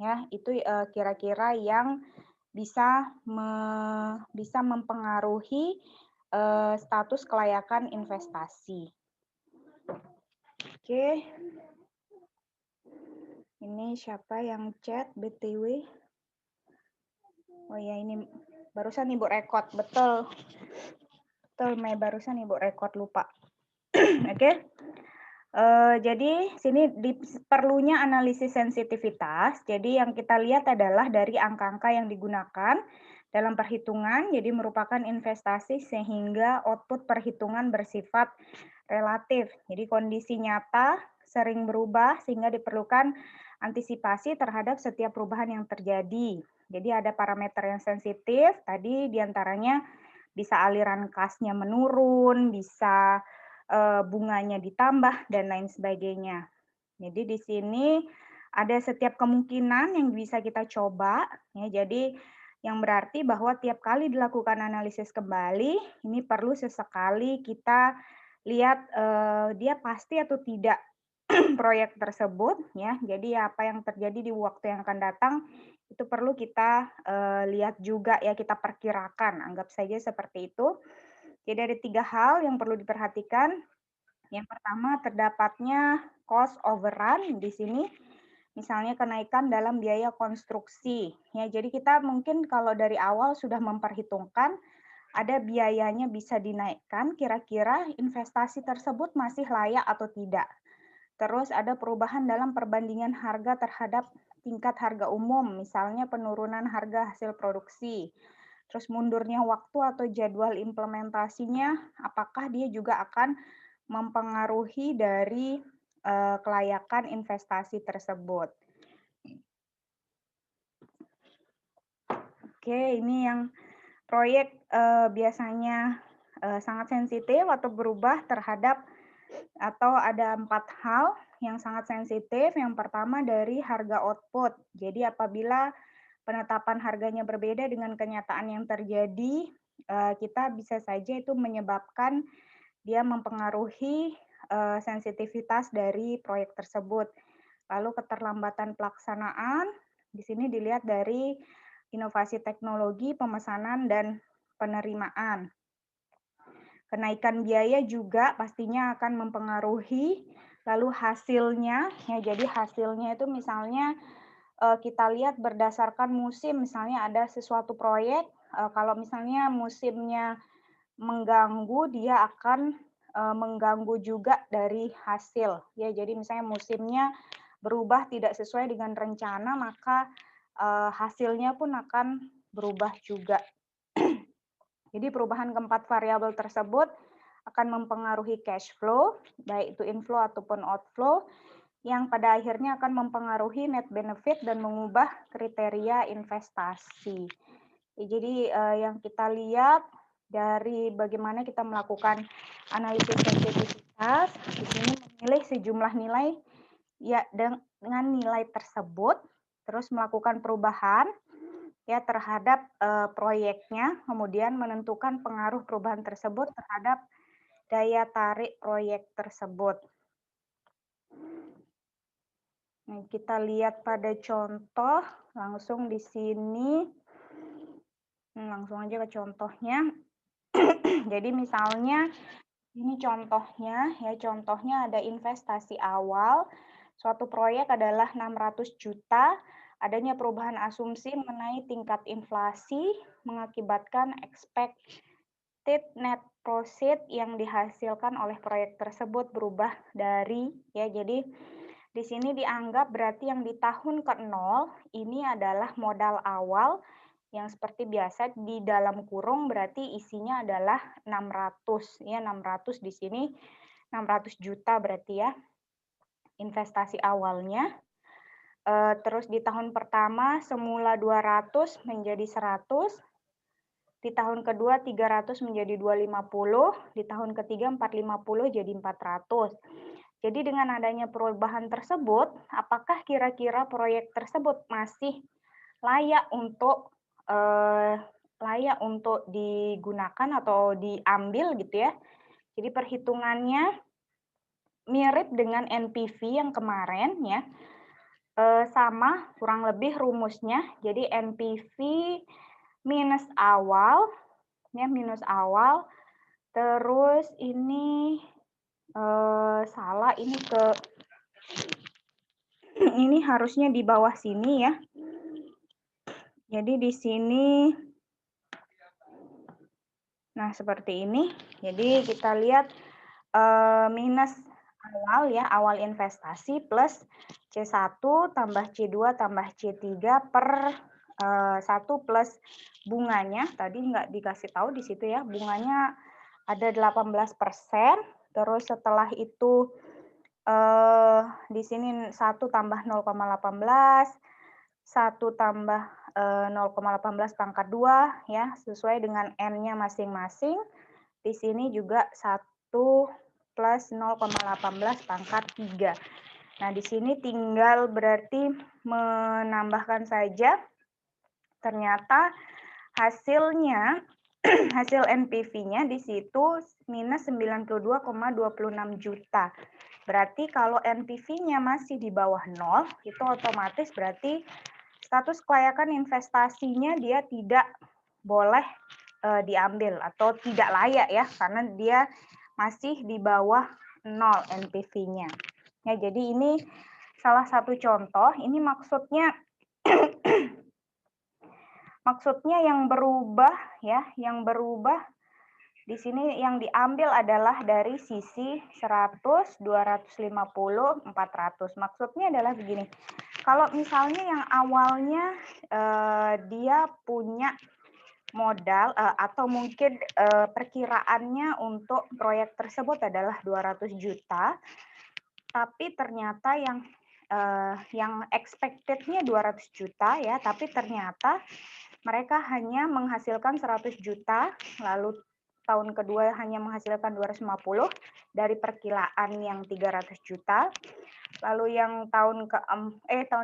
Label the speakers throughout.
Speaker 1: Ya, itu kira-kira yang bisa mempengaruhi status kelayakan investasi. Oke, ini siapa yang chat BTW? Oh ya, ini barusan Ibu rekod, betul. Betul, Mei, barusan Ibu rekod, lupa. Oke. Jadi sini perlunya analisis sensitivitas. Jadi yang kita lihat adalah dari angka-angka yang digunakan dalam perhitungan, jadi merupakan investasi sehingga output perhitungan bersifat relatif. Jadi kondisi nyata sering berubah sehingga diperlukan antisipasi terhadap setiap perubahan yang terjadi. Jadi ada parameter yang sensitif, tadi diantaranya bisa aliran kasnya menurun, bisa bunganya ditambah, dan lain sebagainya. Jadi di sini ada setiap kemungkinan yang bisa kita coba, ya. Jadi yang berarti bahwa tiap kali dilakukan analisis kembali, ini perlu sesekali kita lihat dia pasti atau tidak proyek tersebut, ya. Jadi apa yang terjadi di waktu yang akan datang itu perlu kita lihat juga, ya, kita perkirakan, anggap saja seperti itu. Jadi ada 3 hal yang perlu diperhatikan. Yang pertama, terdapatnya cost overrun di sini, misalnya kenaikan dalam biaya konstruksi. Ya, jadi kita mungkin kalau dari awal sudah memperhitungkan ada biayanya bisa dinaikkan, kira-kira investasi tersebut masih layak atau tidak. Terus ada perubahan dalam perbandingan harga terhadap tingkat harga umum, misalnya penurunan harga hasil produksi. Terus mundurnya waktu atau jadwal implementasinya, apakah dia juga akan mempengaruhi dari kelayakan investasi tersebut. Oke, ini yang proyek biasanya sangat sensitif atau berubah terhadap, atau ada 4 hal yang sangat sensitif. Yang pertama dari harga output. Jadi apabila penetapan harganya berbeda dengan kenyataan yang terjadi, kita bisa saja itu menyebabkan dia mempengaruhi sensitivitas dari proyek tersebut. Lalu keterlambatan pelaksanaan, di sini dilihat dari inovasi teknologi, pemesanan, dan penerimaan. Kenaikan biaya juga pastinya akan mempengaruhi, lalu hasilnya, ya, jadi hasilnya itu misalnya kita lihat berdasarkan musim, misalnya ada sesuatu proyek, kalau misalnya musimnya mengganggu, dia akan mengganggu juga dari hasil, ya. Jadi misalnya musimnya berubah tidak sesuai dengan rencana, maka hasilnya pun akan berubah juga. Jadi perubahan keempat variabel tersebut akan mempengaruhi cash flow, baik itu inflow ataupun outflow, yang pada akhirnya akan mempengaruhi net benefit dan mengubah kriteria investasi. Jadi yang kita lihat dari bagaimana kita melakukan analisis sensitivitas, di sini memilih sejumlah nilai, ya, dengan nilai tersebut, terus melakukan perubahan, ya, terhadap proyeknya, kemudian menentukan pengaruh perubahan tersebut terhadap daya tarik proyek tersebut. Nah, kita lihat pada contoh langsung di sini. Langsung aja ke contohnya. Jadi misalnya ini contohnya, ya, contohnya ada investasi awal. Suatu proyek adalah 600 juta, adanya perubahan asumsi mengenai tingkat inflasi mengakibatkan expected net profit yang dihasilkan oleh proyek tersebut berubah dari, ya, jadi di sini dianggap berarti yang di tahun ke-0 ini adalah modal awal yang seperti biasa di dalam kurung berarti isinya adalah 600, ya, 600 di sini 600 juta berarti, ya, investasi awalnya. Terus di tahun pertama semula 200 menjadi 100, di tahun kedua 300 menjadi 250, di tahun ketiga 450 jadi 400. Jadi dengan adanya perubahan tersebut, apakah kira-kira proyek tersebut masih layak untuk digunakan atau diambil, gitu ya. Jadi perhitungannya mirip dengan NPV yang kemarin, ya. sama kurang lebih rumusnya. Jadi NPV minus awal, ya minus awal. Terus ini salah, ini ke ini harusnya di bawah sini ya. Jadi di sini, nah seperti ini. Jadi kita lihat minus awal ya, awal investasi plus C1 tambah C2 tambah C3 per 1 plus bunganya. Tadi nggak dikasih tahu di situ ya, bunganya ada 18%. Terus setelah itu di sini 1 tambah 0,18, 1 tambah 0,18 pangkat 2 ya, sesuai dengan N-nya masing-masing. Di sini juga 1 plus 0,18 pangkat 3. Nah, di sini tinggal berarti menambahkan saja. Ternyata hasilnya, hasil NPV-nya di situ minus 92,26 juta. Berarti kalau NPV-nya masih di bawah 0, itu otomatis berarti status kelayakan investasinya dia tidak boleh diambil atau tidak layak ya, karena dia masih di bawah 0 NPV-nya. Ya, jadi ini salah satu contoh. Ini maksudnya maksudnya yang berubah ya, yang berubah di sini yang diambil adalah dari sisi 100, 250, 400. Maksudnya adalah begini. Kalau misalnya yang awalnya dia punya modal atau mungkin perkiraannya untuk proyek tersebut adalah 200 juta, tapi ternyata yang expected-nya 200 juta ya, tapi ternyata mereka hanya menghasilkan 100 juta, lalu tahun kedua hanya menghasilkan 250 dari perkiraan yang 300 juta. Lalu yang tahun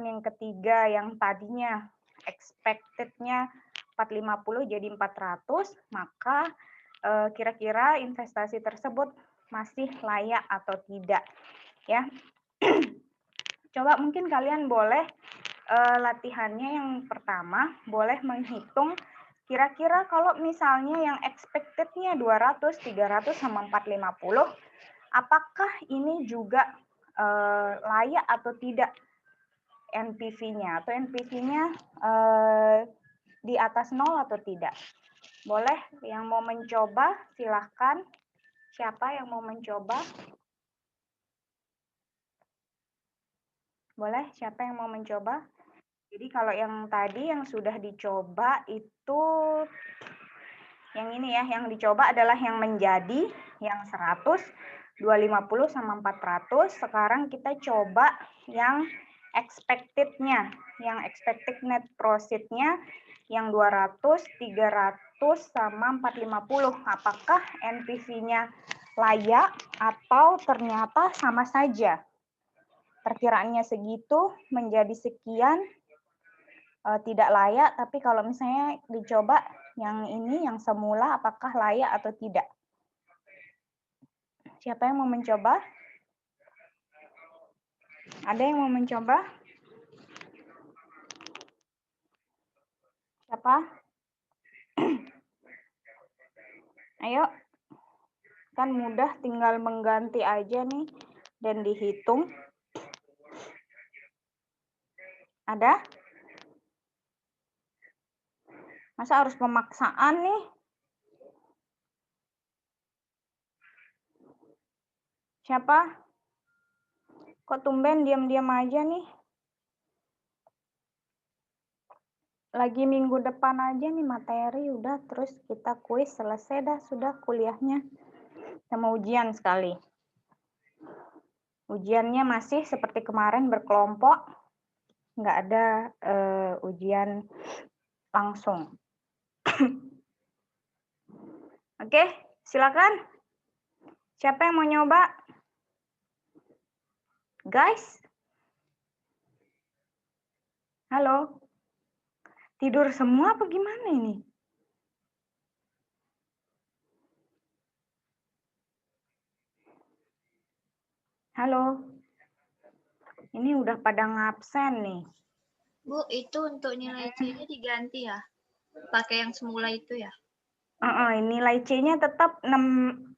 Speaker 1: yang ketiga yang tadinya expected-nya 450 jadi 400, maka kira-kira investasi tersebut masih layak atau tidak ya. Coba mungkin kalian boleh latihannya yang pertama boleh menghitung kira-kira kalau misalnya yang expected-nya 200, 300 sama 450, apakah ini juga layak atau tidak NPV-nya, atau NPV-nya di atas 0 atau tidak. Boleh yang mau mencoba silahkan. Siapa yang mau mencoba? Boleh, siapa yang mau mencoba? Jadi kalau yang tadi yang sudah dicoba itu yang ini ya, yang dicoba adalah yang menjadi yang 100, 250 sama 400. Sekarang kita coba yang expected-nya, yang expected net profit-nya yang 200, 300 sama 450. Apakah NPV-nya layak atau ternyata sama saja? Perkiraannya segitu menjadi sekian, tidak layak, tapi kalau misalnya dicoba yang ini, yang semula, apakah layak atau tidak? Siapa yang mau mencoba? Ada yang mau mencoba? Siapa? Ayo. Kan mudah, tinggal mengganti aja nih dan dihitung. Ada? Masa harus pemaksaan nih? Siapa? Kok tumben diam-diam aja nih? Lagi minggu depan aja nih materi, udah terus kita kuis selesai dah, sudah kuliahnya. Sama ujian sekali. Ujiannya masih seperti kemarin berkelompok, nggak ada ujian langsung. Oke, silakan. Siapa yang mau nyoba? Guys? Halo? Tidur semua apa gimana ini? Halo? Ini udah pada ngabsen nih.
Speaker 2: Bu, itu untuk nilai C-nya diganti ya? Pakai yang semula itu ya?
Speaker 1: Nilai C-nya tetap 6.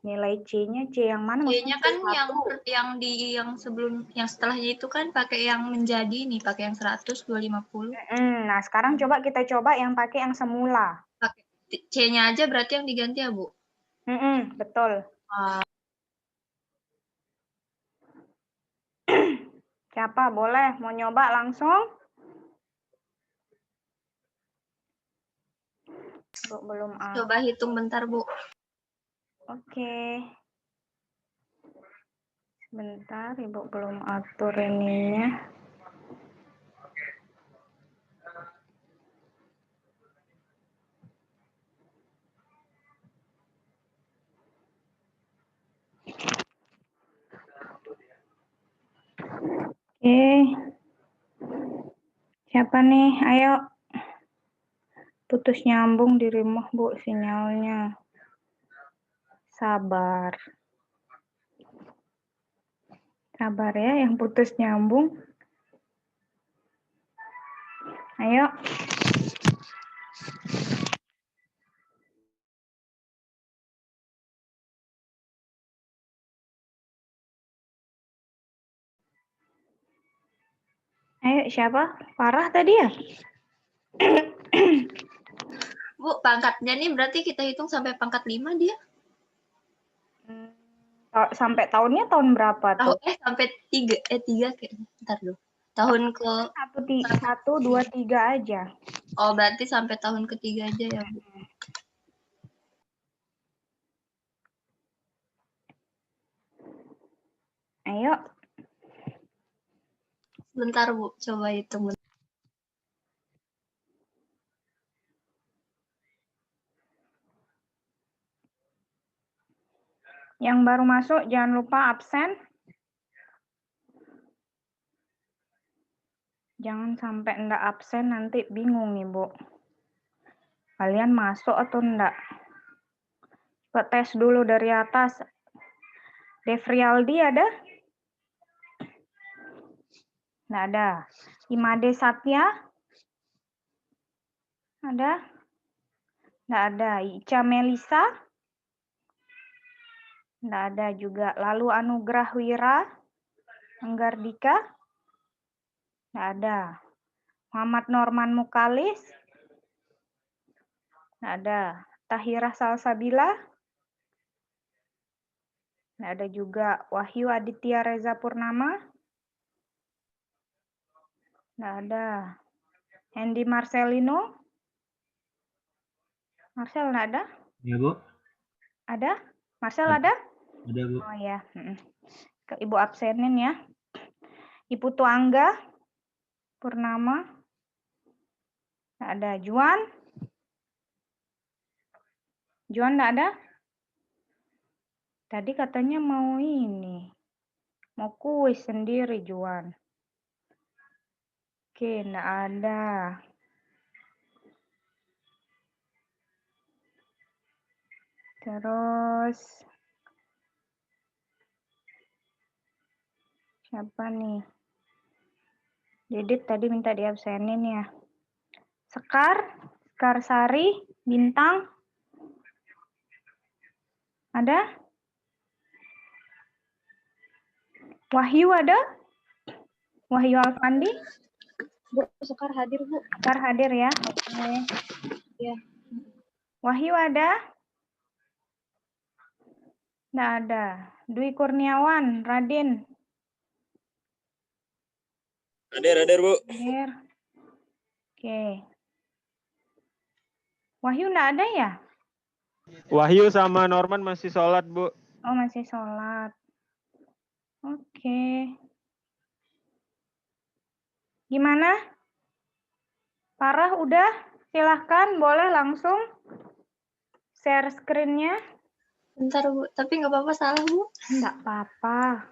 Speaker 1: Nilai C-nya C yang mana?
Speaker 2: C-nya kan
Speaker 1: C1.
Speaker 2: yang sebelum, yang setelahnya itu kan pakai yang menjadi nih, pakai yang 100, 250.
Speaker 1: Nah, sekarang kita coba yang pakai yang semula.
Speaker 2: Pakai C-nya aja berarti yang diganti ya, Bu?
Speaker 1: Betul. Siapa? Boleh? Mau nyoba langsung? Bu, belum.
Speaker 2: Coba hitung bentar, Bu.
Speaker 1: Oke. Sebentar, Ibu belum atur ininya. Oke. Siapa nih? Ayo. Putus nyambung di rumah, Bu, sinyalnya. Sabar. Sabar ya yang putus nyambung. Ayo. Ayo, siapa? Farah tadi ya?
Speaker 2: Bu, pangkatnya nih berarti kita hitung sampai pangkat 5 dia?
Speaker 1: Sampai tahunnya tahun berapa tuh?
Speaker 2: Sampai 3 kayaknya. Bentar dulu. Tahun ke
Speaker 1: 1, 2, 3 aja.
Speaker 2: Oh, berarti sampai tahun ketiga aja ya, Bu.
Speaker 1: Ayo.
Speaker 2: Bentar, Bu. Coba hitung.
Speaker 1: Yang baru masuk jangan lupa absen. Jangan sampai enggak absen, nanti bingung nih, Bu. Kalian masuk atau enggak? Coba tes dulu dari atas. Devrialdi ada? Enggak ada. Imade Satya? Ada? Enggak ada. Ica Melisa? Enggak ada juga. Lalu Anugrah Wira? Anggardika? Enggak ada. Muhammad Norman Mukalis? Enggak ada. Tahira Salsabila? Enggak ada juga. Wahyu Aditya Reza Purnama? Enggak ada. Hendy Marcelino? Marcel enggak ada?
Speaker 3: Ya, Bu.
Speaker 1: Ada? Marcel ada?
Speaker 3: Ada, Bu.
Speaker 1: Oh ya. Ibu absenin ya. Ibu Tuangga Purnama? Enggak ada. Juan? Juan enggak ada? Tadi katanya mau ini. Mau kuis sendiri, Juan. Oke, enggak ada. Terus siapa nih? Didit tadi minta diabsenin ya. Sekar Sari, Bintang. Ada? Wahyu ada? Wahyu Alfandi?
Speaker 2: Bu, Sekar hadir, Bu.
Speaker 1: Sekar hadir ya. Oke.
Speaker 2: Ya.
Speaker 1: Wahyu ada? Nggak ada. Dwi Kurniawan, Radin.
Speaker 4: Hadir, Bu.
Speaker 1: Hadir. Oke. Wahyu nggak ada ya?
Speaker 4: Wahyu sama Norman masih sholat, Bu.
Speaker 1: Oh, masih sholat. Oke. Gimana? Farah udah? Silahkan, boleh langsung share screen-nya.
Speaker 2: Bentar, Bu. Tapi nggak apa-apa salah, Bu.
Speaker 1: Nggak apa-apa.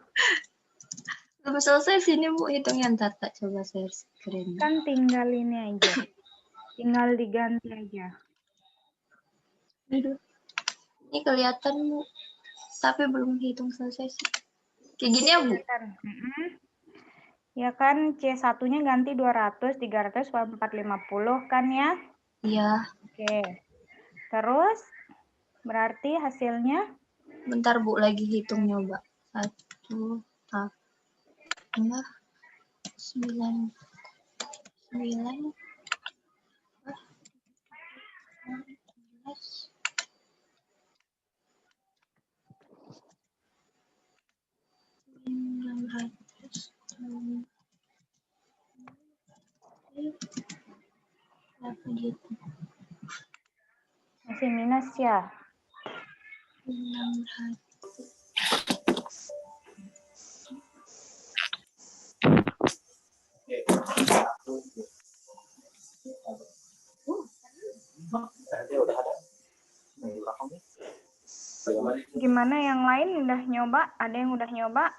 Speaker 2: Belum selesai sini, Bu. Hitungnya ntar tak coba share screen.
Speaker 1: Kan tinggal ini aja. Tinggal diganti aja.
Speaker 2: Aduh. Ini kelihatan, Bu. Tapi belum hitung selesai sih. Kayak gini ya, Bu?
Speaker 1: Ya kan, C1-nya ganti 200, 300, 450 kan ya?
Speaker 2: Iya.
Speaker 1: Oke. Terus, berarti hasilnya?
Speaker 2: Bentar Bu, lagi hitung nyoba. 1 tambah 9. 9. 11. 900. Berapa gitu?
Speaker 1: Masih minus ya?
Speaker 2: 600.
Speaker 1: Gimana yang lain udah nyoba? Ada yang udah nyoba?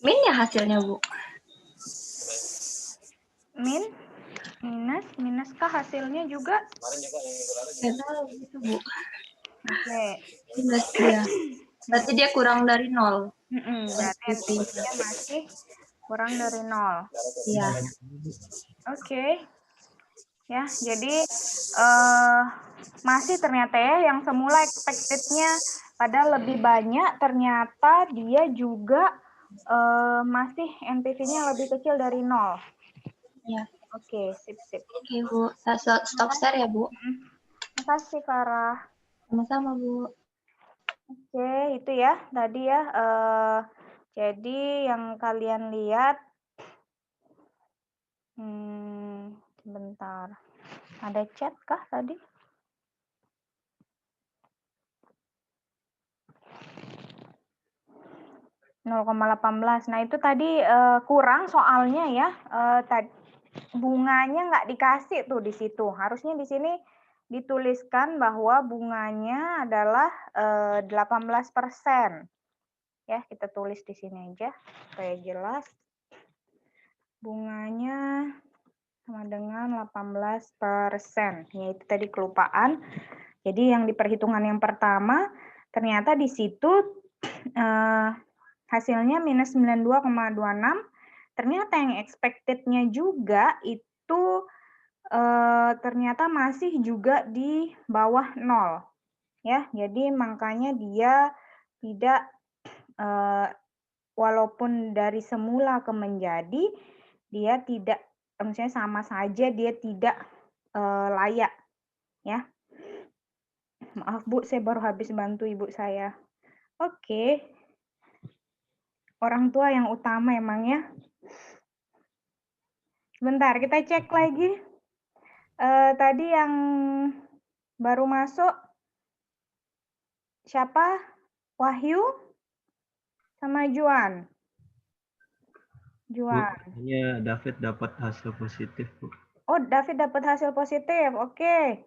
Speaker 2: Min ya hasilnya Bu?
Speaker 1: Min? Minus? Minuskah hasilnya juga?
Speaker 2: Nggak tahu gitu Bu.
Speaker 1: Oke.
Speaker 2: Minus dia. Berarti dia kurang dari 0.
Speaker 1: Berarti NPV-nya masih kurang dari 0.
Speaker 2: Iya.
Speaker 1: Oke. Ya, jadi masih ternyata ya yang semula expected-nya padahal lebih banyak, ternyata dia juga masih NPV-nya lebih kecil dari 0.
Speaker 2: Iya.
Speaker 1: Oke, sip.
Speaker 2: Oke Bu, saya stop share ya Bu.
Speaker 1: Makasih Farah.
Speaker 2: Sama-sama Bu.
Speaker 1: Oke, itu ya tadi ya. Jadi yang kalian lihat, sebentar. Ada chat kah tadi? (0,18). Nah itu tadi kurang soalnya ya. Bunganya nggak dikasih tuh di situ. Harusnya di sini dituliskan bahwa bunganya adalah 18%. Ya, kita tulis di sini aja supaya jelas. Bunganya sama dengan 18%. Yaitu tadi kelupaan. Jadi yang di perhitungan yang pertama ternyata di situ hasilnya minus 92,26. Ternyata yang expected-nya juga itu ternyata masih juga di bawah 0. Ya, jadi makanya dia tidak walaupun dari semula ke menjadi, dia tidak, maksudnya sama saja dia tidak layak. Ya. Maaf Bu, saya baru habis bantu ibu saya. Oke. Orang tua yang utama emang ya. Bentar, kita cek lagi. Tadi yang baru masuk, siapa? Wahyu sama Juan. Juan.
Speaker 3: Ini David dapat hasil positif, Bu.
Speaker 1: Oh, David dapat hasil positif. Oke.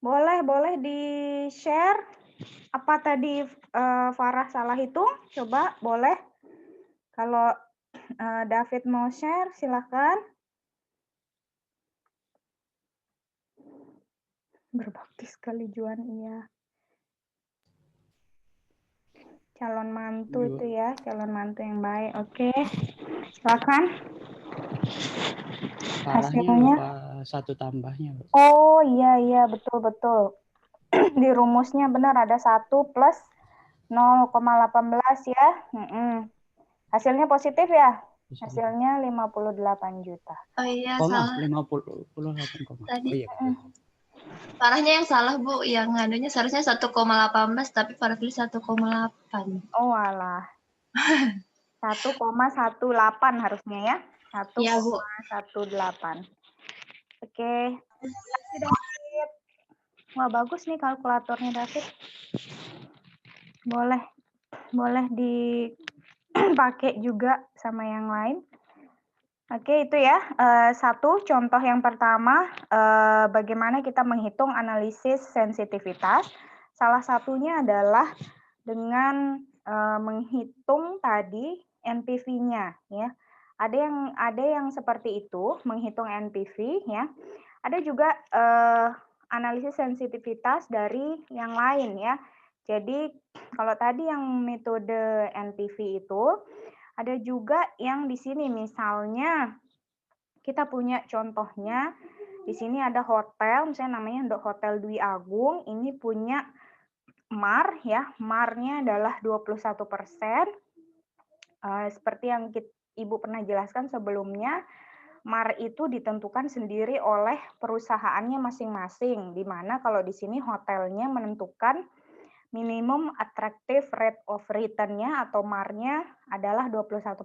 Speaker 1: Boleh di-share. Apa tadi Farah salah hitung? Coba, boleh. Kalau David mau share, silakan. Berbakti sekali Juan, iya. Calon mantu itu ya, calon mantu yang baik. Oke, silakan.
Speaker 5: Farahnya lupa satu tambahnya.
Speaker 1: Oh iya, betul. Di rumusnya benar ada 1 plus 0,18 ya. Hasilnya positif ya? Hasilnya 58 juta.
Speaker 2: Oh iya,
Speaker 5: Koma,
Speaker 2: salah.
Speaker 5: 58,.
Speaker 2: Tadi.
Speaker 5: Oh iya.
Speaker 2: Parahnya yang salah Bu, yang anunya seharusnya 1,18 tapi Farah tulis 1,8.
Speaker 1: Oh alah. 1,18 harusnya ya. 1,18.
Speaker 2: Iya Bu.
Speaker 1: Oke. David. Wah bagus nih kalkulatornya David. Boleh dipakai juga sama yang lain. Oke, itu ya. Satu contoh yang pertama, bagaimana kita menghitung analisis sensitivitas. Salah satunya adalah dengan menghitung tadi NPV-nya, ya. Ada yang seperti itu, menghitung NPV, ya. Ada juga analisis sensitivitas dari yang lain, ya. Jadi kalau tadi yang metode NPV itu, ada juga yang di sini misalnya kita punya contohnya, di sini ada hotel, misalnya namanya Hotel Dwi Agung, ini punya MAR ya, MAR-nya adalah 21%. Seperti yang Ibu pernah jelaskan sebelumnya, MAR itu ditentukan sendiri oleh perusahaannya masing-masing, di mana kalau di sini hotelnya menentukan minimum attractive rate of return-nya atau MAR-nya adalah 21%,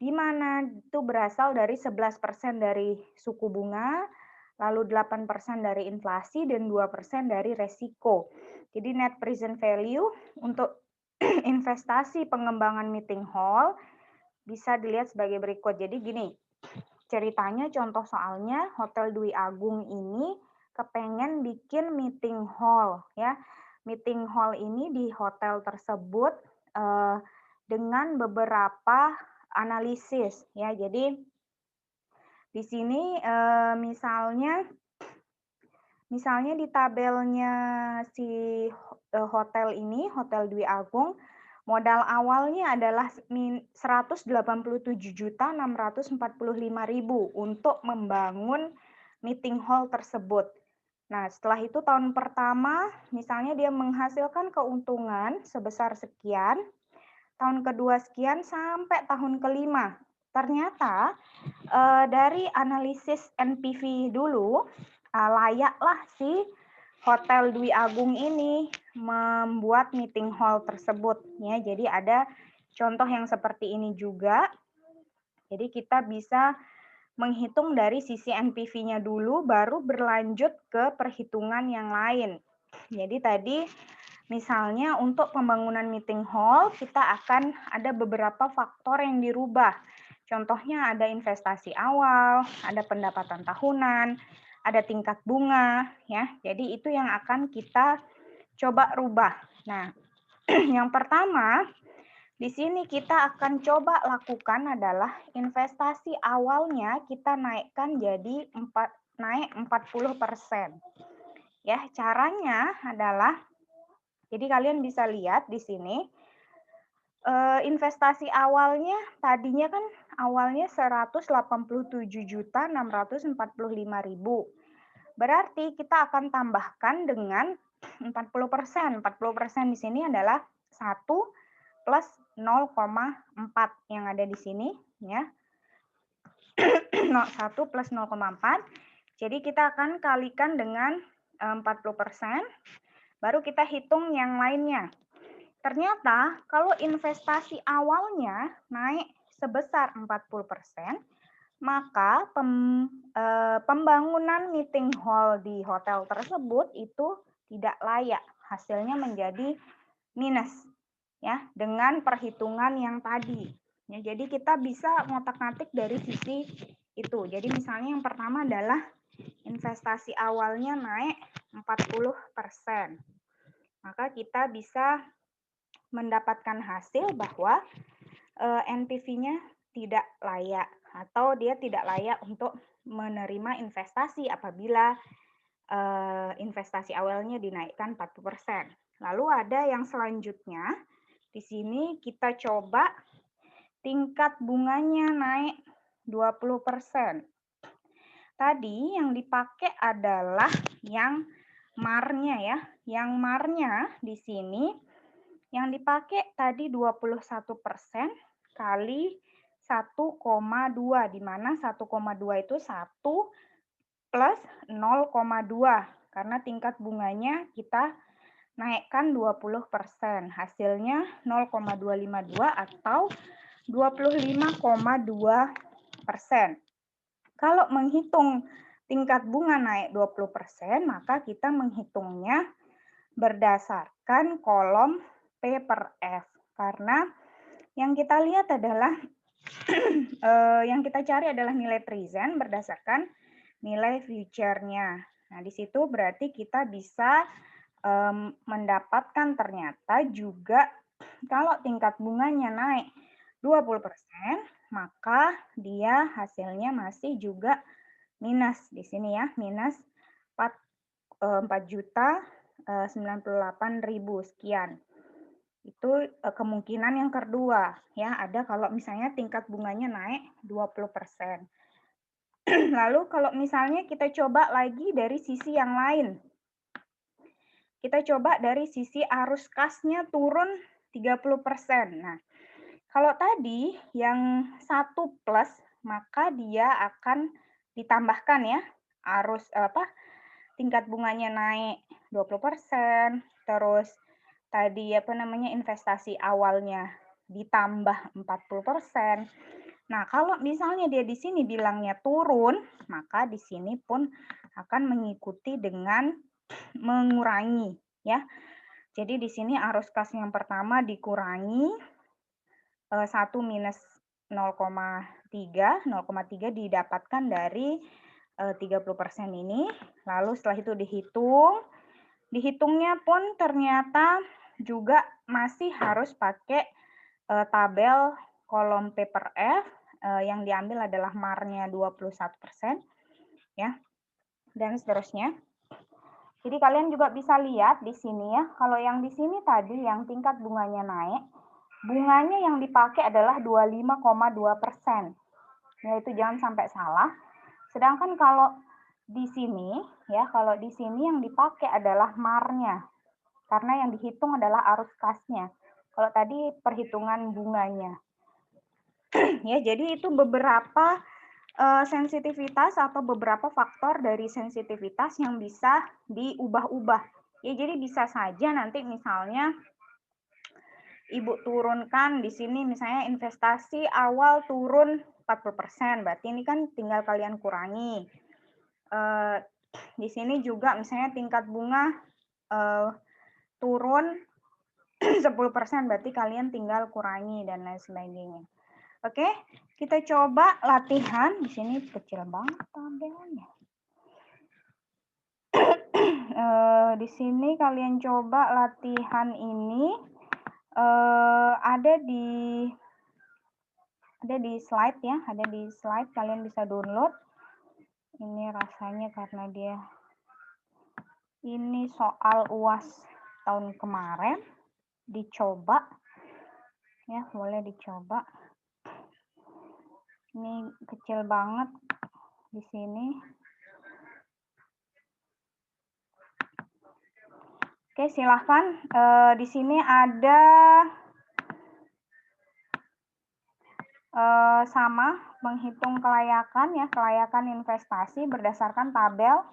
Speaker 1: di mana itu berasal dari 11% dari suku bunga, lalu 8% dari inflasi, dan 2% dari resiko. Jadi net present value untuk investasi pengembangan meeting hall bisa dilihat sebagai berikut. Jadi gini, ceritanya contoh soalnya Hotel Dwi Agung ini kepengen bikin meeting hall ya. Meeting hall ini di hotel tersebut dengan beberapa analisis ya. Jadi di sini misalnya di tabelnya si hotel ini, Hotel Dwi Agung, modal awalnya adalah 187.645.000 untuk membangun meeting hall tersebut. Nah, setelah itu tahun pertama, misalnya dia menghasilkan keuntungan sebesar sekian, tahun kedua sekian, sampai tahun kelima. Ternyata dari analisis NPV dulu, layaklah si Hotel Dwi Agung ini membuat meeting hall tersebut ya. Jadi ada contoh yang seperti ini juga. Jadi kita bisa menghitung dari sisi NPV-nya dulu baru berlanjut ke perhitungan yang lain. Jadi tadi misalnya untuk pembangunan meeting hall kita akan ada beberapa faktor yang dirubah. Contohnya ada investasi awal, ada pendapatan tahunan, ada tingkat bunga ya. Jadi itu yang akan kita coba rubah. Nah, yang pertama di sini kita akan coba lakukan adalah investasi awalnya kita naikkan jadi naik 40%. Ya, caranya adalah jadi kalian bisa lihat di sini investasi awalnya tadinya kan awalnya 187.645.000. Berarti kita akan tambahkan dengan 40%. 40% di sini adalah 1 plus 0,4 yang ada di sini ya. 1 plus 0,4. Jadi kita akan kalikan dengan 40%. Baru kita hitung yang lainnya. Ternyata kalau investasi awalnya naik sebesar 40%, maka pembangunan meeting hall di hotel tersebut itu tidak layak. Hasilnya menjadi minus ya dengan perhitungan yang tadi. Ya, jadi kita bisa ngotak-ngatik dari sisi itu. Jadi misalnya yang pertama adalah investasi awalnya naik 40%. Maka kita bisa mendapatkan hasil bahwa NPV-nya tidak layak atau dia tidak layak untuk menerima investasi apabila investasi awalnya dinaikkan 40%. Lalu ada yang selanjutnya, di sini kita coba tingkat bunganya naik 20%. Tadi yang dipakai adalah yang MAR-nya ya. Yang MAR-nya di sini yang dipakai tadi 21% kali 1,2, di mana 1,2 itu 1 plus 0,2 karena tingkat bunganya kita naikkan 20%. Hasilnya 0,252 atau 25,2%. Kalau menghitung tingkat bunga naik 20%, maka kita menghitungnya berdasarkan kolom P per F. Karena yang kita lihat adalah, yang kita cari adalah nilai present berdasarkan nilai future-nya. Nah, di situ berarti kita bisa mendapatkan ternyata juga kalau tingkat bunganya naik 20%, maka dia hasilnya masih juga minus di sini ya, minus 4 juta 98.000 sekian. Itu kemungkinan yang kedua, ya, ada kalau misalnya tingkat bunganya naik 20%. Lalu kalau misalnya kita coba lagi dari sisi yang lain. Kita coba dari sisi arus kasnya turun 30%. Nah, kalau tadi yang 1 plus, maka dia akan ditambahkan ya, arus tingkat bunganya naik 20%, terus tadi investasi awalnya ditambah 40%. Nah, kalau misalnya dia di sini bilangnya turun, maka di sini pun akan mengikuti dengan mengurangi ya. Jadi di sini arus kas yang pertama dikurangi 1 minus 0,3 didapatkan dari 30% ini. Lalu setelah itu dihitungnya pun ternyata juga masih harus pakai tabel kolom P per F, yang diambil adalah MAR-nya 21%, ya, dan seterusnya. Jadi kalian juga bisa lihat di sini ya, kalau yang di sini tadi yang tingkat bunganya naik, bunganya yang dipakai adalah 25,2%. Yaitu jangan sampai salah. Sedangkan kalau di sini ya, kalau di sini yang dipakai adalah MAR-nya. Karena yang dihitung adalah arus kasnya. Kalau tadi perhitungan bunganya. Ya, jadi itu beberapa sensitivitas atau beberapa faktor dari sensitivitas yang bisa diubah-ubah. Ya, jadi bisa saja nanti misalnya Ibu turunkan di sini misalnya investasi awal turun 40%, berarti ini kan tinggal kalian kurangi. Di sini juga misalnya tingkat bunga turun 10%, berarti kalian tinggal kurangi dan lain sebagainya. Oke, kita coba latihan. Di sini kecil banget tabelnya. Di sini kalian coba latihan ini ada di slide ya, ada di slide, kalian bisa download. Ini rasanya karena dia ini soal UAS tahun kemarin, dicoba ya, boleh dicoba. Ini kecil banget di sini. Oke, silahkan. Di sini ada sama menghitung kelayakan ya, kelayakan investasi berdasarkan tabel.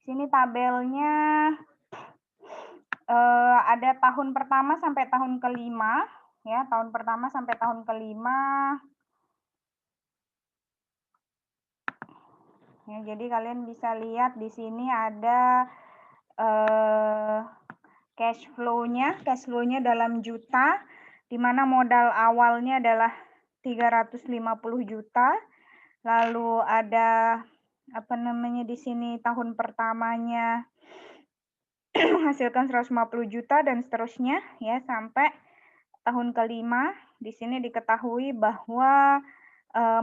Speaker 1: Di sini tabelnya ada tahun pertama sampai tahun kelima ya, tahun pertama sampai tahun kelima. Ya, jadi kalian bisa lihat di sini ada cash flow-nya dalam juta, di mana modal awalnya adalah 350 juta. Lalu ada di sini tahun pertamanya menghasilkan 150 juta dan seterusnya ya sampai tahun kelima. Di sini diketahui bahwa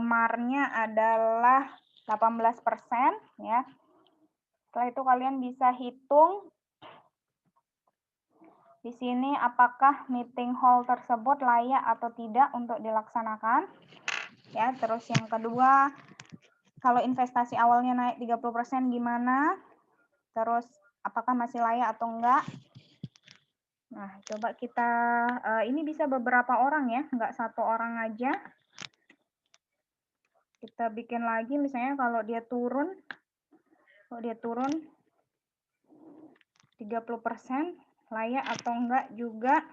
Speaker 1: MAR-nya adalah 18% ya. Setelah itu kalian bisa hitung di sini apakah meeting hall tersebut layak atau tidak untuk dilaksanakan. Ya, terus yang kedua, kalau investasi awalnya naik 30% gimana? Terus apakah masih layak atau enggak? Nah, coba kita ini bisa beberapa orang ya, enggak satu orang aja. Kita bikin lagi misalnya kalau dia turun 30%, layak atau enggak juga.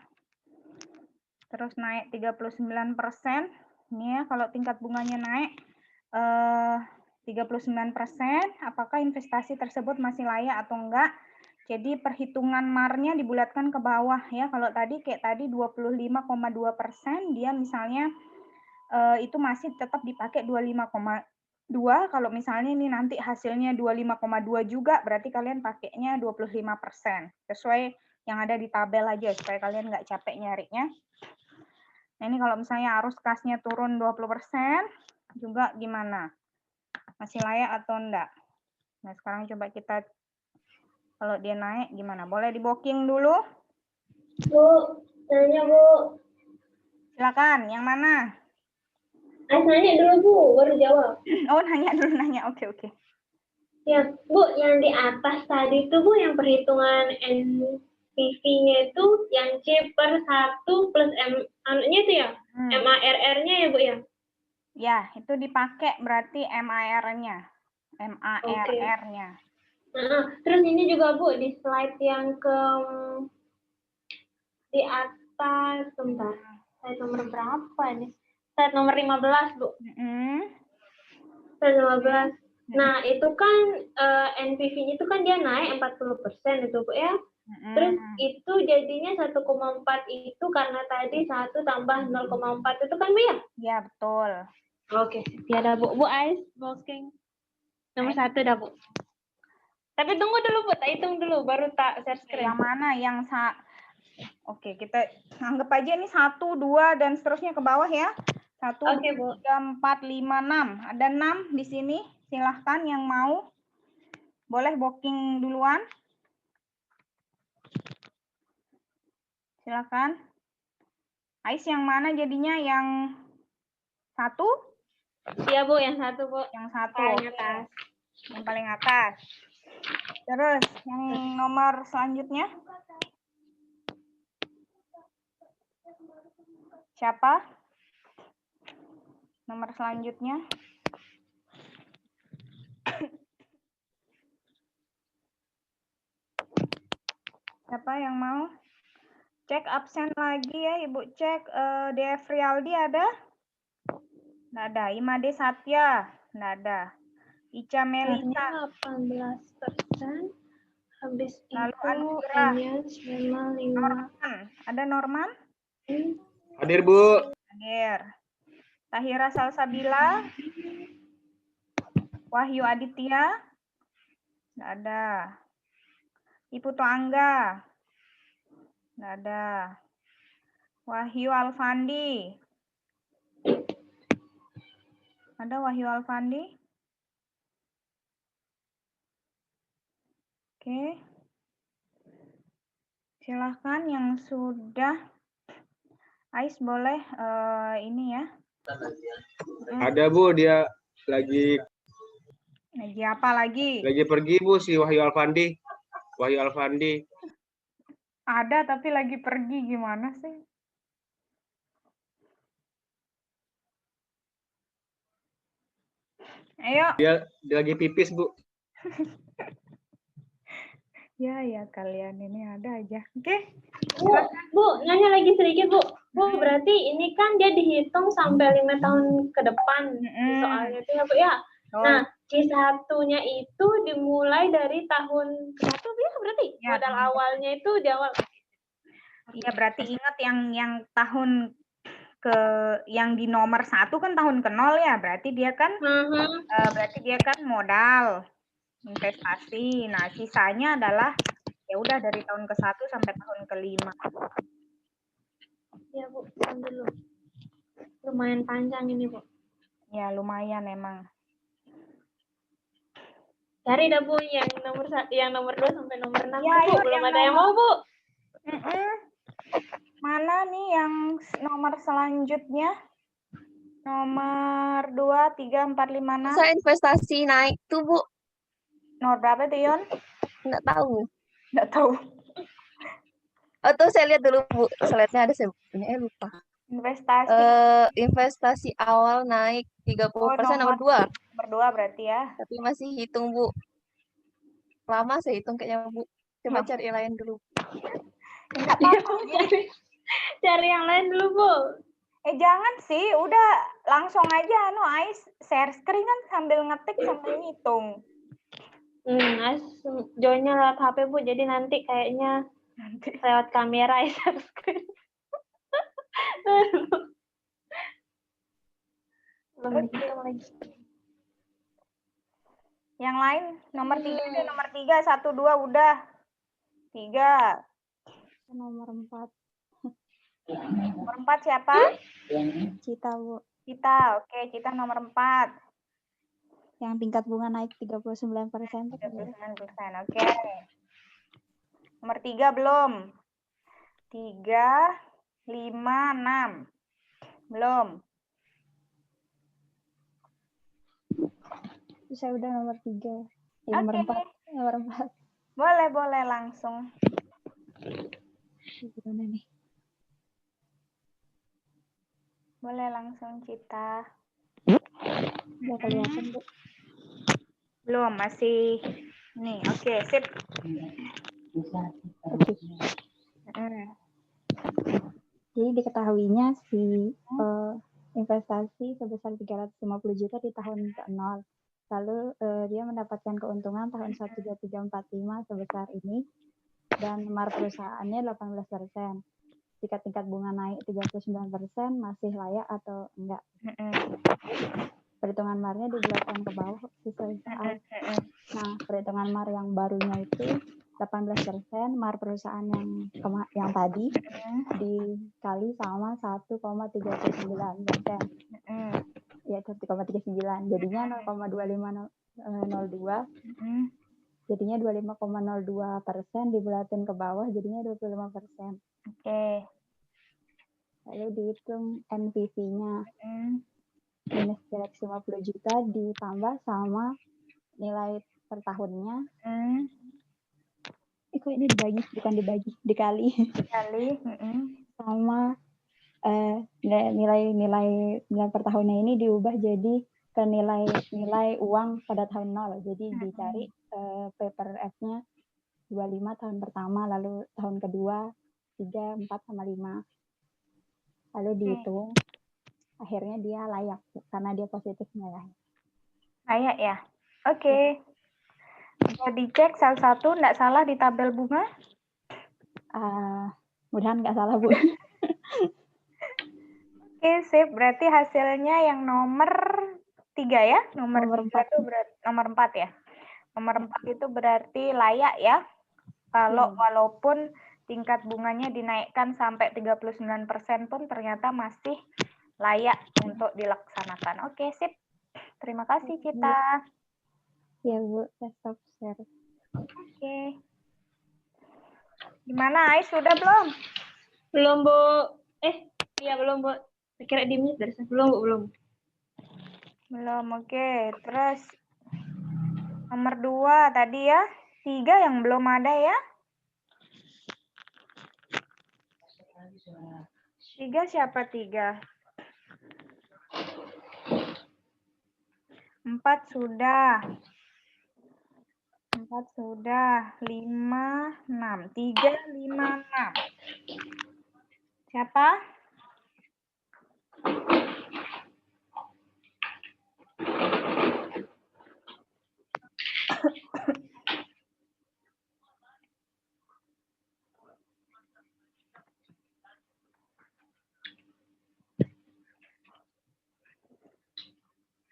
Speaker 1: Terus naik 39%. Ini ya, kalau tingkat bunganya naik 39%, apakah investasi tersebut masih layak atau enggak? Jadi perhitungan MAR-nya dibulatkan ke bawah ya. Kalau tadi kayak tadi 25,2%, dia misalnya itu masih tetap dipakai 25,2. Kalau misalnya ini nanti hasilnya 25,2 juga, berarti kalian pakainya 25%. Sesuai yang ada di tabel aja, supaya kalian nggak capek nyarinya. Nah, ini kalau misalnya arus kasnya turun 20%, juga gimana? Masih layak atau enggak? Nah, sekarang coba kita Kalau dia naik gimana? Boleh di booking dulu?
Speaker 6: Bu, nanya Bu.
Speaker 1: Silakan, yang mana?
Speaker 6: Nanya dulu Bu, baru jawab.
Speaker 1: Oh, nanya dulu, nanya. Oke, oke.
Speaker 6: Ya, Bu, yang di atas tadi tuh Bu, yang perhitungan NPV-nya itu yang C per 1 plus anunya itu ya, MARR-nya ya Bu ya?
Speaker 1: Ya, itu dipakai berarti MAR-nya. MARR-nya.
Speaker 6: Nah, terus ini juga Bu, di slide yang di atas, sebentar, slide nomor berapa nih? Slide nomor 15 Bu. Slide 15. Nah, itu kan NPV-nya itu kan dia naik 40% itu Bu ya. Terus itu jadinya 1,4 itu karena tadi 1 tambah 0,4 itu kan Bu ya?
Speaker 1: Ya, betul.
Speaker 6: Oke, ya dah Bu. Bu Ais, booking. Nomor 1 dah Bu. Tapi tunggu dulu Bu, tak hitung dulu baru tak share screen.
Speaker 1: Yang mana? Oke, kita anggap aja ini 1, 2, dan seterusnya ke bawah ya. 1,
Speaker 6: Oke, Bu.
Speaker 1: 2, 3, 4, 5, 6. Ada 6 di sini. Silahkan yang mau. Boleh booking duluan. Silahkan. Ais yang mana jadinya? Yang 1?
Speaker 6: Iya Bu, yang 1 Bu.
Speaker 1: Yang 1.
Speaker 6: Paling atas.
Speaker 1: Yang paling atas. Terus yang nomor selanjutnya. Siapa? Nomor selanjutnya. Siapa yang mau? Cek absen lagi ya, Ibu cek. Devrialdi ada? Nggak ada. Imade Satya? Nggak ada. Ica Melita?
Speaker 6: 18%. Habis
Speaker 1: Lalu
Speaker 6: itu
Speaker 1: Anura.
Speaker 6: Anies memang 5.
Speaker 1: Norman? Ada Norman?
Speaker 7: Hadir, Bu.
Speaker 1: Hadir. Tahira Salsabila? Wahyu Aditya? Nggak ada. Iputo Angga? Nggak ada. Wahyu Alfandi? Ada Wahyu Alfandi? Oke. Silahkan yang sudah. Ais boleh ini ya.
Speaker 7: Ada, Bu. Dia lagi
Speaker 1: Apa lagi?
Speaker 7: pergi, Bu, si Wahyu Alfandi. Wahyu Alfandi.
Speaker 1: Ada tapi lagi pergi, gimana sih? Ayo.
Speaker 7: Dia lagi pipis, Bu.
Speaker 1: Ya kalian ini ada aja. Oke.
Speaker 6: Bu, nanya lagi sedikit Bu. Bu, berarti ini kan dia dihitung sampai 5 tahun ke depan soalnya itu ya Bu ya. Nah, C1-nya itu dimulai dari tahun ke-1 ya berarti?
Speaker 1: Ya,
Speaker 6: Modal awalnya itu di awal.
Speaker 1: Iya, berarti ingat yang tahun yang di nomor 1 kan tahun ke-0 ya. Berarti dia kan modal investasi. Nah, sisanya adalah ya udah dari tahun ke-1 sampai tahun ke-5.
Speaker 6: Ya Bu, dulu. Lumayan panjang ini Bu.
Speaker 1: Ya, lumayan emang.
Speaker 6: Cari dah Bu yang nomor 2 sampai nomor 6
Speaker 1: Ya,
Speaker 6: Bu. Belum ada yang mau Bu.
Speaker 1: Mana nih yang nomor selanjutnya? Nomor 2, 3, 4, 5, 6.
Speaker 8: Saya investasi naik tuh, Bu.
Speaker 1: Nomor berapa tuh, Yon?
Speaker 8: Nggak tahu.
Speaker 1: Nggak tahu.
Speaker 8: Oh, tuh saya lihat dulu, Bu. Slide-nya ada sebutnya, lupa.
Speaker 1: Investasi.
Speaker 8: Investasi awal naik 30%, nomor 2.
Speaker 1: Nomor 2 berarti ya.
Speaker 8: Tapi masih hitung, Bu. Lama saya hitung kayaknya, Bu. Coba cari yang lain dulu.
Speaker 1: Enggak apa-apa.
Speaker 6: Cari yang lain dulu, Bu.
Speaker 1: Jangan sih, udah langsung aja Ais share screen kan sambil ngetik sambil ngitung.
Speaker 6: Ais joinnya lewat HP Bu, jadi nanti kayaknya lewat kamera share screen. Belum dihitung lagi.
Speaker 1: Yang lain nomor 3 deh, nomor 3, 1, 2 udah. 3.
Speaker 9: Nomor 4.
Speaker 1: Nomor 4 siapa?
Speaker 9: Cita, Bu.
Speaker 1: Cita, oke. Cita nomor 4.
Speaker 9: Yang tingkat bunga naik 39%.
Speaker 1: 39%, oke. Nomor 3 belum. 3, 5, 6. Belum.
Speaker 9: Saya udah nomor 3. Nomor
Speaker 1: Oke.
Speaker 9: 4. Nomor 4.
Speaker 1: Boleh langsung.
Speaker 9: Gimana nih?
Speaker 1: Boleh langsung Cita.
Speaker 9: Udah kelihatan, Bu.
Speaker 1: Belum, masih. Nih, oke, sip.
Speaker 9: Oke.
Speaker 1: Mm.
Speaker 9: Jadi diketahuinya si investasi sebesar 350 juta di tahun ke-0. Lalu dia mendapatkan keuntungan tahun 12345 sebesar ini dan MAR perusahaannya 18%. Jika tingkat bunga naik 39%, masih layak atau enggak? Perhitungan MAR-nya dibulatkan ke bawah sesuai soal. Nah, perhitungan MAR yang barunya itu 18%, MAR perusahaan yang tadi dikali sama 1,39%. Ya, 1,39. Jadinya 0,2502. Jadinya 25,02% dibulatin ke bawah, jadinya 25%.
Speaker 1: Oke.
Speaker 9: Lalu dihitung NPV-nya. Minus 350 juta ditambah sama nilai per tahunnya. Kok ini dibagi? Bukan dibagi, dikali. Sama nilai per tahunnya ini diubah jadi ke nilai uang pada tahun 0. Jadi dicari paper F-nya 25 tahun pertama, lalu tahun kedua 3, 4, sama 5. Lalu dihitung, akhirnya dia layak karena dia positif nilai.
Speaker 1: Layak ya? Oke. Bisa dicek salah satu, nggak salah di tabel bunga?
Speaker 9: Mudahan nggak salah, Bu.
Speaker 1: Oke, sip. Berarti hasilnya yang nomor 3 ya? Nomor 4 itu berarti nomor 4 ya? Nomor 4 itu berarti layak ya? Kalau walaupun tingkat bunganya dinaikkan sampai 39% pun ternyata masih layak untuk dilaksanakan. Oke, sip. Terima kasih, Cita.
Speaker 9: Ya, Bu. Saya stop share.
Speaker 1: Oke. Gimana, Ais? Sudah belum?
Speaker 6: Belum, Bu. Iya belum, Bu. Saya kira di mute dari saya. Belum, Bu, belum.
Speaker 1: Belum, oke. Terus nomor 2 tadi ya. 3 yang belum ada ya. 3 siapa 3? 4 sudah. 4 sudah. 5, 6. 3, 5, 6. Siapa?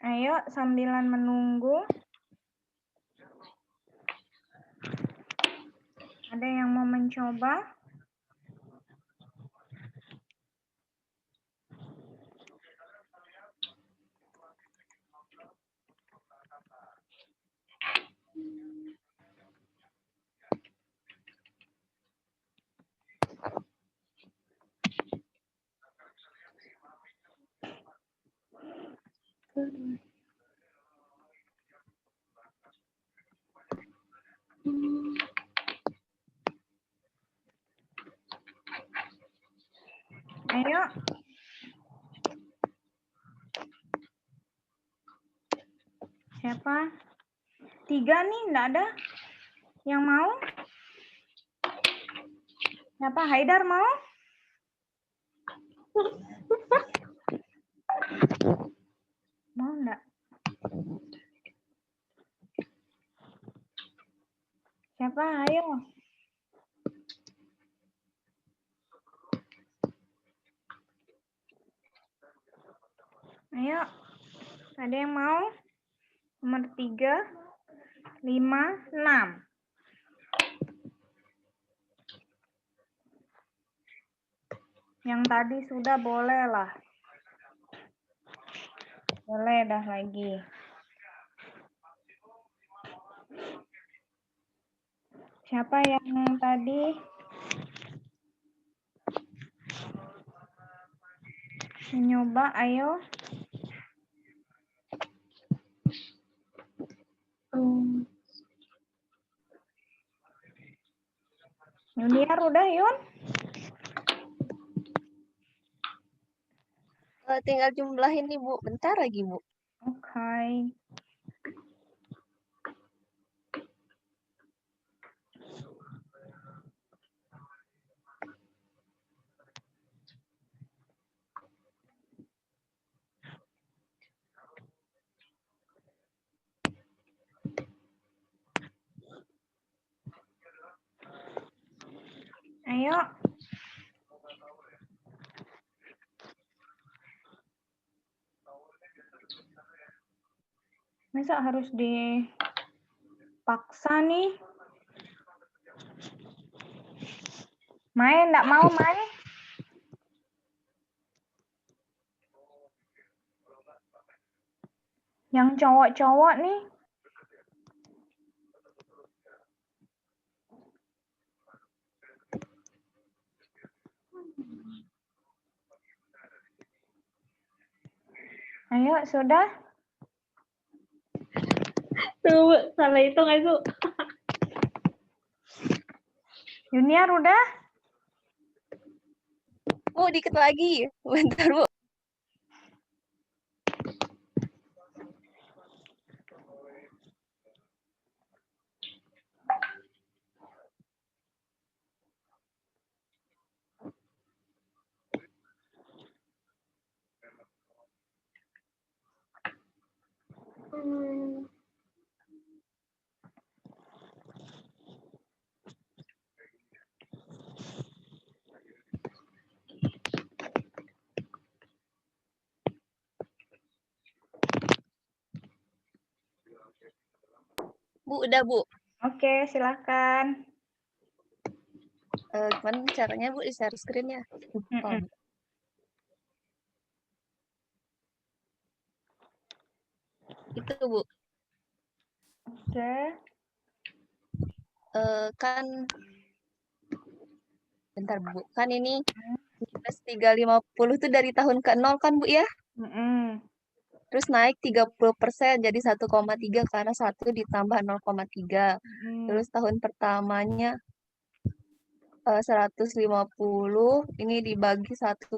Speaker 1: Ayo, sambilan menunggu. Ada yang mau mencoba? Ayo. Siapa? 3 nih, enggak ada yang mau? Siapa? Haidar mau? Mau enggak? Siapa? Ayo. Ayo. Ada yang mau? Nomor 3, 5, 6. Yang tadi sudah boleh lah. Boleh dah lagi. Siapa yang tadi? Nyoba, ayo. Yuniar udah, Yun?
Speaker 8: Tinggal jumlahin nih, Bu. Bentar lagi, Bu.
Speaker 1: Oke. Ayo. Masa harus dipaksa nih? Main, enggak mau main? Yang cowok-cowok nih. Ayo, sudah?
Speaker 6: Tuh, Bu, salah hitung aja, Bu.
Speaker 1: Yuniar udah?
Speaker 8: Bu, dikit lagi. Bentar, Bu. Bu, udah, Bu.
Speaker 1: Oke, silakan.
Speaker 8: Gimana caranya, Bu, di share screen-nya? Lupa, Bu. Itu, Bu.
Speaker 1: Oke.
Speaker 8: Kan bentar, Bu. Kan ini minus 350 itu dari tahun ke-0 kan, Bu, ya? Terus naik 30% jadi 1,3 karena 1 ditambah 0,3. Terus tahun pertamanya 150 ini dibagi 1,01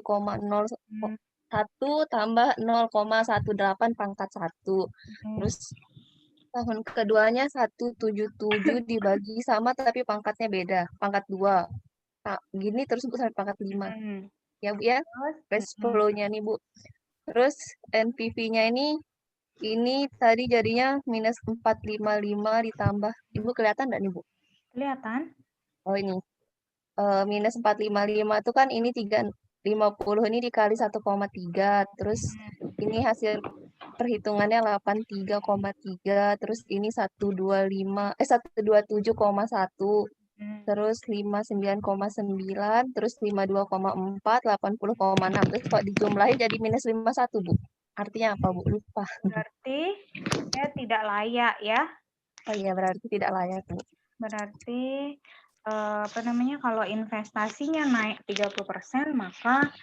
Speaker 8: tambah 0,18 pangkat 1. Terus tahun keduanya 177 dibagi sama tapi pangkatnya beda, pangkat 2. Nah, gini terus Bu sampai pangkat 5. Ya, Bu ya. Plus 10-nya nih, Bu. Terus NPV-nya ini tadi jadinya minus 455 ditambah. Ibu kelihatan nggak nih, Bu?
Speaker 1: Kelihatan.
Speaker 8: Oh, ini. Minus 455 itu kan ini 350 ini dikali 1,3. Terus ini hasil perhitungannya 83,3. Terus ini 127,1. Terus 59,9. Terus 52,4. 80,6. Terus kok dijumlahin jadi minus 51, Bu. Artinya apa, Bu? Lupa.
Speaker 1: Berarti saya tidak layak ya.
Speaker 8: Oh iya, berarti tidak layak, Bu.
Speaker 1: Berarti kalau investasinya naik 30%, maka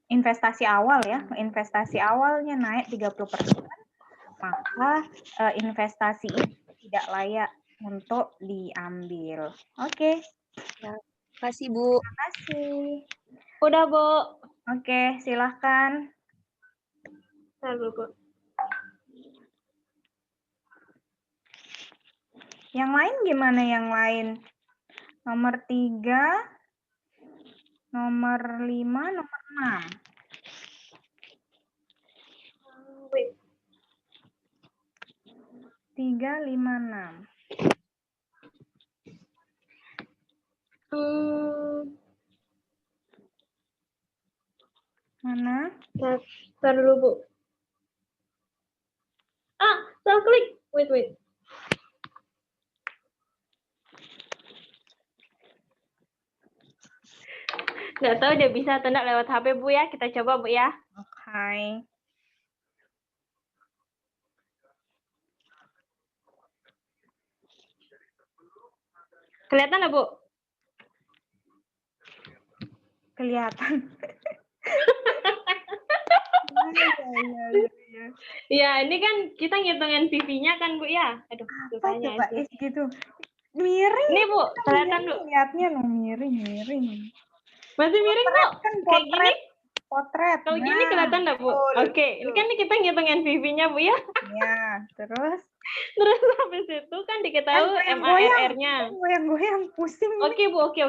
Speaker 1: investasi awalnya naik 30%, maka investasi ini tidak layak untuk diambil. Oke.
Speaker 8: Ya, kasih, Bu.
Speaker 1: Terima kasih.
Speaker 6: Udah, Bu.
Speaker 1: Oke, silahkan.
Speaker 6: Bu.
Speaker 1: Yang lain gimana yang lain? Nomor 3, nomor 5, nomor 6.
Speaker 6: Wait.
Speaker 1: 3, 5, 6. Mana?
Speaker 6: Ntar dulu, Bu. Salah klik. Wait. Nggak tahu dia bisa atau enggak lewat HP, Bu ya. Kita coba, Bu ya.
Speaker 1: Oke.
Speaker 6: Kelihatan nggak, Bu?
Speaker 1: Kelihatan. Ya.
Speaker 6: Ya, ini kan kita ngitungin PV-nya kan, Bu, ya? Aduh,
Speaker 1: Apa
Speaker 6: susahnya
Speaker 1: coba
Speaker 6: itu.
Speaker 1: gitu? Miring.
Speaker 6: Ini, Bu, kelihatan, Bu.
Speaker 1: Lihatnya no miring.
Speaker 6: Masih miring, Bu?
Speaker 1: Potret kan
Speaker 6: Kayak gini?
Speaker 1: potret.
Speaker 6: Kalau gini kelihatan nggak, Bu?
Speaker 1: betul,
Speaker 6: Oke, ini kan kita ngitungin PV-nya, Bu, ya?
Speaker 1: Ya, terus
Speaker 6: Terus habis itu kan diketahui MARR-nya.
Speaker 1: goyang-goyang pusing.
Speaker 6: Oke, Bu, oke.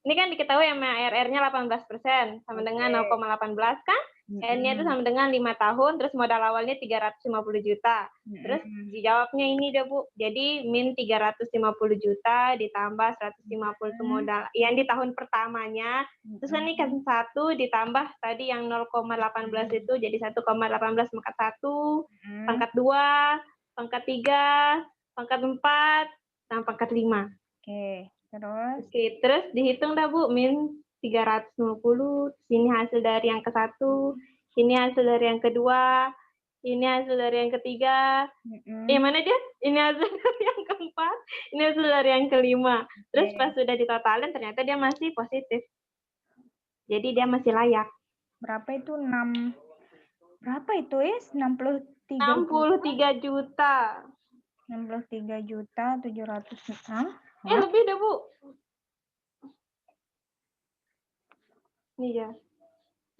Speaker 6: Ini kan diketahui MARR-nya 18%, sama dengan 0,18 kan? N-nya itu sama dengan 5 tahun, terus modal awalnya 350 juta. Terus dijawabnya ini deh, Bu. Jadi min 350 juta ditambah 150 itu modal. Yang di tahun pertamanya, terus ini kan 1 ditambah tadi yang 0,18 itu jadi 1,18 pangkat 1, pangkat 2, pangkat 3, pangkat 4, sama pangkat 5.
Speaker 1: Oke, terus
Speaker 6: Oke, terus dihitung dah, Bu, min 350, sini hasil dari yang ke-1, ini hasil dari yang kedua, ini hasil dari yang ketiga, mana dia? Ini hasil dari yang keempat, ini hasil dari yang kelima. Terus pas sudah ditotalin ternyata dia masih positif. Jadi dia masih layak.
Speaker 1: berapa itu? 6 berapa itu, Is? 63
Speaker 6: juta.
Speaker 1: 63 juta 700 juta.
Speaker 6: Lebih deh, Bu. Nih ya.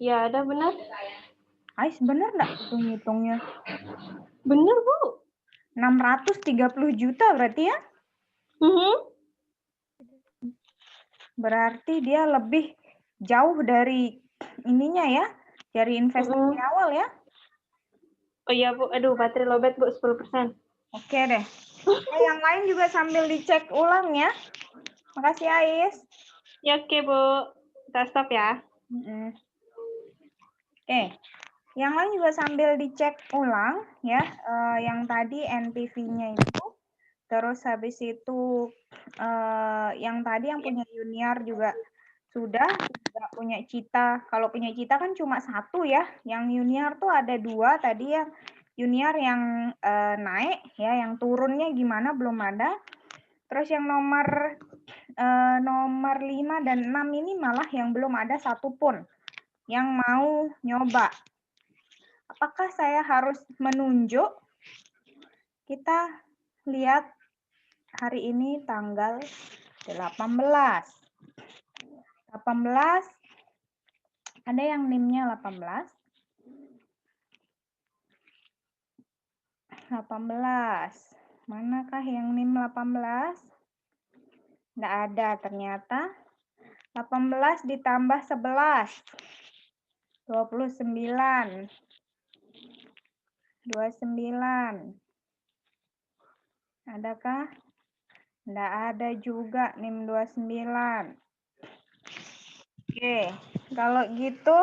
Speaker 6: Ya, ada benar.
Speaker 1: Ais, bener nggak hitung-hitungnya?
Speaker 6: Bener, Bu.
Speaker 1: 630 juta berarti ya? Berarti dia lebih jauh dari ininya ya, dari investasi awal ya?
Speaker 6: Oh iya, Bu. Aduh, baterai lowbat, Bu, 10%.
Speaker 1: Oke deh. Yang lain juga sambil dicek ulang ya. Makasih, Ais.
Speaker 6: Ya, oke, Bu. Kita stop ya.
Speaker 1: Oke. Yang lain juga sambil dicek ulang ya. Yang tadi NPV-nya itu. Terus habis itu yang tadi yang punya junior juga sudah. Nggak punya Cita. Kalau punya Cita kan cuma 1 ya. Yang junior tuh ada 2 tadi yang junior yang naik ya, yang turunnya gimana belum ada. Terus yang nomor 5 dan 6 ini malah yang belum ada satupun yang mau nyoba. Apakah saya harus menunjuk? Kita lihat hari ini tanggal 18. Ada yang NIM-nya 18. 18. Manakah yang NIM 18? Nggak ada ternyata. 18 ditambah 11. 29. 29. Adakah? Nggak ada juga NIM 29. Oke, kalau gitu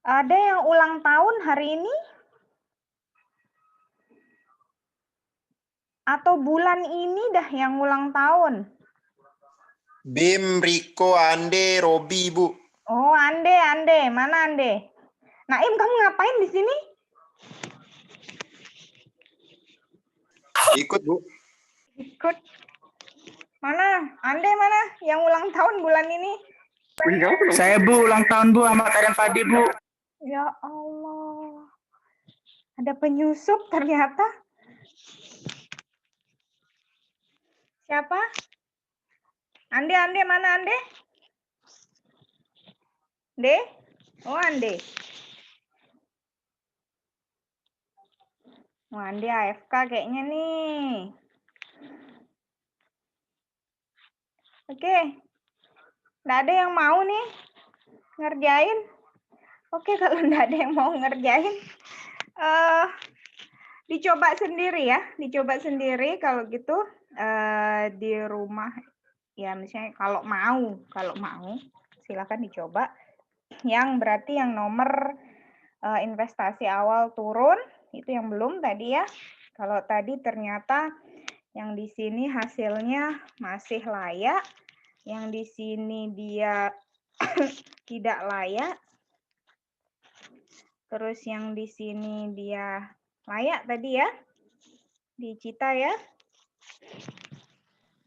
Speaker 1: ada yang ulang tahun hari ini? Atau bulan ini dah yang ulang tahun?
Speaker 10: Bim, Riko, Ande, Robi, Bu.
Speaker 1: Oh, Ande. Mana Ande? Naim, kamu ngapain di sini?
Speaker 10: Ikut, Bu.
Speaker 1: Ikut. Mana? Ande mana? Yang ulang tahun bulan ini?
Speaker 11: Saya, Bu, ulang tahun, Bu, sama Karen Fadi, Bu.
Speaker 1: Ya Allah. Ada penyusup ternyata. Siapa? Ande, mana Ande? Ande? Oh, Ande. Oh, Ande AFK kayaknya nih. Oke. Nggak ada yang mau nih ngerjain. Oke, kalau nggak ada yang mau ngerjain, dicoba sendiri ya. Dicoba sendiri kalau gitu di rumah. Ya, misalnya kalau mau, silakan dicoba. Yang berarti yang nomor investasi awal turun, itu yang belum tadi ya. Kalau tadi ternyata yang di sini hasilnya masih layak, yang di sini dia tidak layak, terus yang di sini dia layak tadi ya, di Cita ya.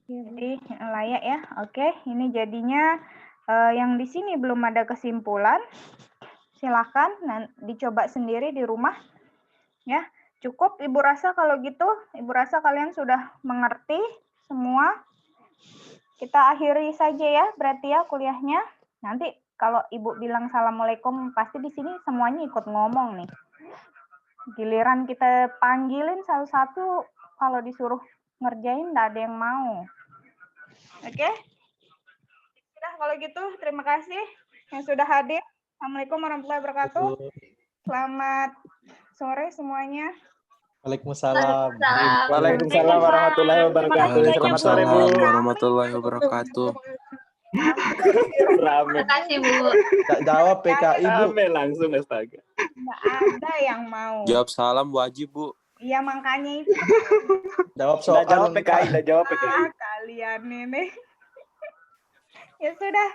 Speaker 1: Jadi layak ya. Oke, ini jadinya yang di sini belum ada kesimpulan. Silakan dicoba sendiri di rumah. Ya, cukup Ibu rasa kalau gitu. Ibu rasa kalian sudah mengerti semua. Kita akhiri saja ya, berarti ya kuliahnya. Nanti kalau Ibu bilang Assalamualaikum, pasti di sini semuanya ikut ngomong nih. Giliran kita panggilin satu-satu, kalau disuruh ngerjain nggak ada yang mau. Oke? Sudah kalau gitu, terima kasih yang sudah hadir. Assalamualaikum warahmatullahi wabarakatuh. Selamat sore semuanya.
Speaker 12: Waalaikumsalam.
Speaker 4: Waalaikumsalam warahmatullahi wabarakatuh. Selamat sore, Bu.
Speaker 12: warahmatullahi wabarakatuh.
Speaker 4: Rame.
Speaker 2: Terima kasih, Bu.
Speaker 12: Tak jawab PKI, Bu.
Speaker 4: Rame langsung, astaga.
Speaker 1: Nggak ada yang mau.
Speaker 12: Jawab salam wajib, Bu.
Speaker 1: Iya, makanya itu.
Speaker 12: Jawab
Speaker 4: Udah
Speaker 12: soal.
Speaker 4: jawab PKI, udah jawab PKI.
Speaker 1: Kalian ini. Ya sudah.